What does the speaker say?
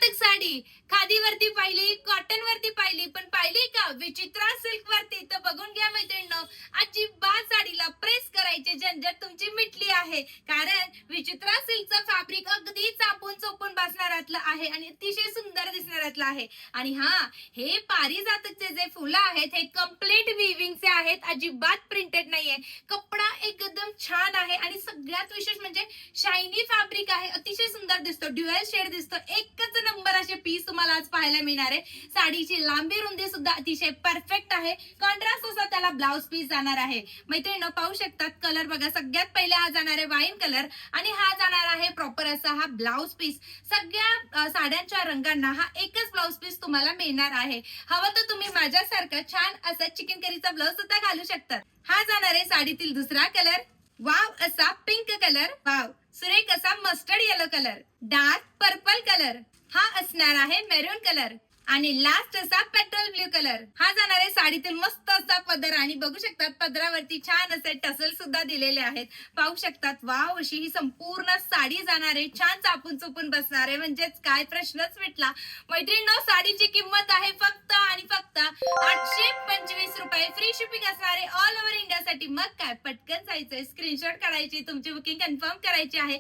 आकर्षक साडी खादीवरती पाहिली, कॉटन वरती पाहिली, पण पाहिली का विचित्रा सिल्क वरती? तर बघून घ्या मैत्रिणींनो, अजिबात साडीला प्रेस करायची झंझट तुमची मिटली आहे. कारण विचित्रा सिल्कचं फॅब्रिक अगदी चापून चोपून बसणाऱ्यातलं आहे आणि अतिशय सुंदर दिसणाऱ्यातलं आहे. आणि हे पारिजातकचे जे फुलं आहेत हे कम्प्लीट विविंगचे आहेत, अजिबात प्रिंटेड नाहीये. कपडा एकदम छान आहे आणि सगळ्यात विशेष म्हणजे शायनी फॅब्रिक आहे, अतिशय सुंदर दिसतो, ड्युअल शेड दिसतो. एकच नंबर असे पीस तुम्हाला आज पाहायला मिळणार आहे. साडीची लांबी रुंदी सुद्धा अतिशय परफेक्ट आहे. कॉन्ट्रास्ट असा त्याला ब्लाउज पीस जाणार आहे. मैत्रिणींनो पाहू शकतात, कलर बघा, सगळ्यात पहिले हा जाणार आहे वाईन कलर आणि हा जाणार आहे प्रॉपर असा हा ब्लाउज पीस. सगळ्या साड्यांच्या रंगांना हा एकच ब्लाउज पीस तुम्हाला मिळणार आहे. हवं तर तुम्ही माझ्यासारखा छान असा चिकन करीचा ब्लाउज सुद्धा घालू शकता. हा जाणार आहे साडीतील दुसरा कलर. वाव असा पिंक कलर, वाव सुरेख असा mustard yellow colour, dark purple colour, हा असणार आहे मेरून कलर आणि लास्ट असा पेट्रोल ब्ल्यू कलर. हा जाणार आहे साडीतील मस्त असा पदर आणि बघू शकतात पदरावरती छान असे टसल सुद्धा दिलेले आहेत. पाहू शकतात, वाव अशी ही संपूर्ण साडी जाणार आहे, छान चापून चुपून बसणार आहे, म्हणजेच काय प्रश्नच मिटला. मैत्रिणींनो साडीची किंमत आहे फक्त आणि फक्त 825 रुपये, फ्री शिपिंग असणारे ऑल ओव्हर इंडियासाठी. मग काय, पटकन जायचंय, स्क्रीनशॉट काढायची, तुमची बुकिंग कन्फर्म करायची आहे.